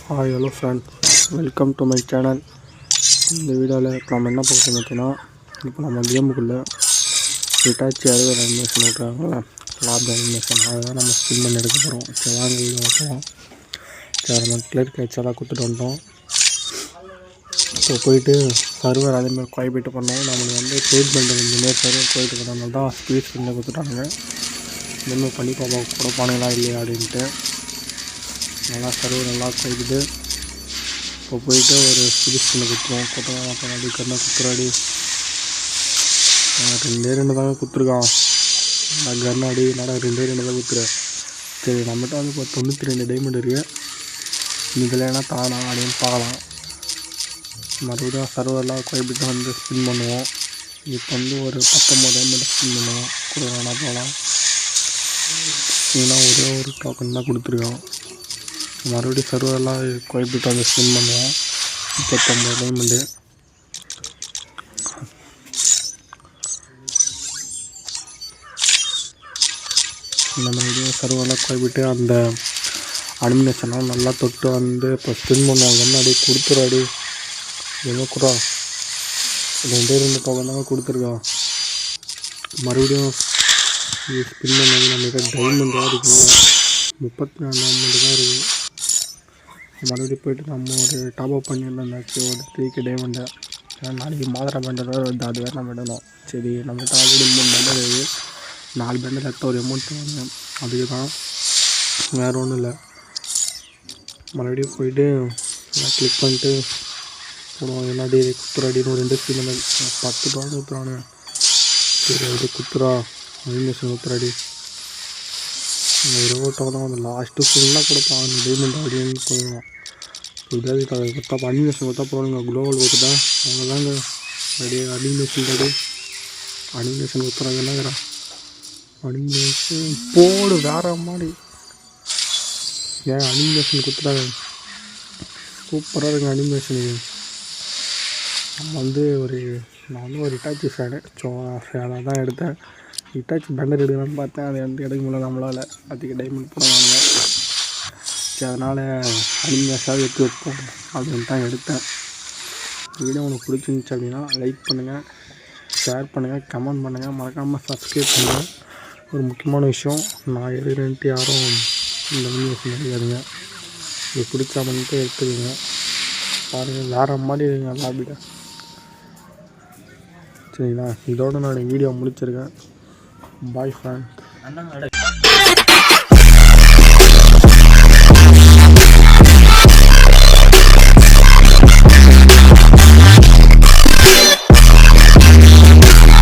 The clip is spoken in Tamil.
Hi hello friends, welcome to my channel. இந்த வீடியோவில் நம்ம என்ன பார்க்க பார்த்தீங்கன்னா, இப்போ நம்ம கேமுக்குள்ளே ஹிட்டாச்சி அறுவடை அனிமேஷன் விட்றாங்கள, லாப் அனிமேஷன், அதை தான் நம்ம ஸ்பின் பண்ணி எடுக்க போகிறோம். சரி வாங்க வீடியோ வைக்கலாம். சரி நம்ம கிளியர் கேட்செல்லாம் கொடுத்துட்டு வந்தோம். இப்போ போயிட்டு சர்வர் அதேமாதிரி குவாய்பிட்டு பண்ணோம். நம்மளுக்கு வந்து பெயிட் பண்ணுறது இந்தமாரி சர்வர் குவாய்பிட்டு பண்ணனால தான் ஸ்பீட் பண்ணி கொடுத்துட்டாங்க. இந்தமாதிரி பண்ணி பாப்பா கொடுப்பானுங்களா இல்லையா அப்படின்ட்டு. நல்லா சர்வர் நல்லா குவாய்க்குது. இப்போ போயிட்டு ஒரு ஸ்பீட் பண்ணி கொடுத்துருவோம். கொத்தனாடி அப்புறம் கண்ணா குத்துறாடி ரெண்டு தாங்க கொடுத்துருக்கான். நான் கண்ணாடி என்னடா ரெண்டு தான் கொடுத்துரு. சரி நம்மகிட்ட வந்து இப்போ 92 டைமண்ட் இருக்குது. இதில் என்ன தானா அப்படின்னு பார்க்கலாம். மறுபடியும் சர்வரெலாம் குறைப்பிட்டு வந்து ஸ்பின் பண்ணுவோம். இப்போ வந்து ஒரு 19 டைமண்ட் ஸ்பின் பண்ணுவோம். கொடுக்குறானா போகலாம். இதெல்லாம் ஒரே ஒரு டோக்கன் தான் கொடுத்துருக்கோம். மறுபடியும் சர்வரெலாம் குறைப்பிட்டு வந்து ஸ்பின் பண்ணுவோம். 39 டைமண்டு. இந்த மறுபடியும் சர்வரெலாம் குறைப்பிட்டு அந்த அனிமேஷன்லாம் நல்லா தொட்டு வந்து இப்போ ஸ்பின் பண்ணுவாங்க. முன்னாடி கொடுத்துறாடி எங்கே கூட 2 டோக்கன் தாங்க கொடுத்துருக்கான். மறுபடியும் ஸ்பின் பண்ணது நம்மகிட்ட டைமண்ட் தான் இருக்குது. 34 டைமண்ட் தான் இருக்குது. மறுபடியும் போய்ட்டு நம்ம ஒரு டாப்அப் பண்ணியிருந்தாச்சு ஒரு 3K டைமண்டை. நாளைக்கு மாதிரி பேண்டர் வேறு வருது, அது வேறு நம்ம இடணும். சரி நம்மகிட்ட ஆல்ரெடி 3 பேண்டர் இருக்குது. 4 பேண்டர் எடுத்த ஒரு அமௌண்ட் வாங்க, அதுக்கு தான், வேறு ஒன்றும் இல்லை. மறுபடியும் போயிட்டு கிளிக் பண்ணிட்டு போடுவோம். என்னடி குத்துறாடின்னு ஒரு 2 ஸ்பின் 10 ரூபா குத்துறானு. சரி அது குத்துறா அனிமேஷன் குத்துறாடி. அந்த 20 தான் வந்து லாஸ்ட்டு ஃபுல்லாக கொடுப்பான். அந்த டைமண்ட் அப்படின்னு போயிடுவான். இதாவது கொடுத்தா அனிமேஷன் கொடுத்தா போகிறாங்க. குளோவல் கொடுத்துட்டா அவங்க தாங்க அப்படியே அனிமேஷன் கொடுத்துறாங்க. என்னங்கிறான் அனிமேஷன் போடு வேற மாதிரி. ஏன் அனிமேஷன் கொடுத்துறாங்க, சூப்பராக இருக்குங்க அனிமேஷன். இது நம்ம வந்து நான் வந்து ஒரு ஹிட்டாச்சி ஃபேனு. ஸோ அதை தான் எடுத்தேன். ஹிட்டாச்சி பேண்டர் எடுக்கலான்னு பார்த்தேன், அதை வந்து எடுக்க முடியல நம்மளால். அதுக்கு டைமண்ட் போடுவாங்க. சரி அதனால் அனிமேஷனாக எடுத்து வைப்போம் அப்படின்னு தான் எடுத்தேன். வீடியோ உங்களுக்கு பிடிச்சிருந்துச்சி அப்படின்னா லைக் பண்ணுங்கள், ஷேர் பண்ணுங்கள், கமெண்ட் பண்ணுங்கள், மறக்காமல் சப்ஸ்கிரைப் பண்ணுங்கள். ஒரு முக்கியமான விஷயம், நான் எடுக்கிறேன்ட்டு யாரும் இந்த அனிமேஷன் எடுக்காதுங்க. இது பிடிச்சா பண்ணிட்டு எடுத்துக்கோங்க. பாருங்கள் வேறு மாதிரி இருக்குங்க லாபியில். சரிங்களா, இதோடு நான் வீடியோ முடிச்சிருக்கேன். பாய் ஃப்ரெண்ட்.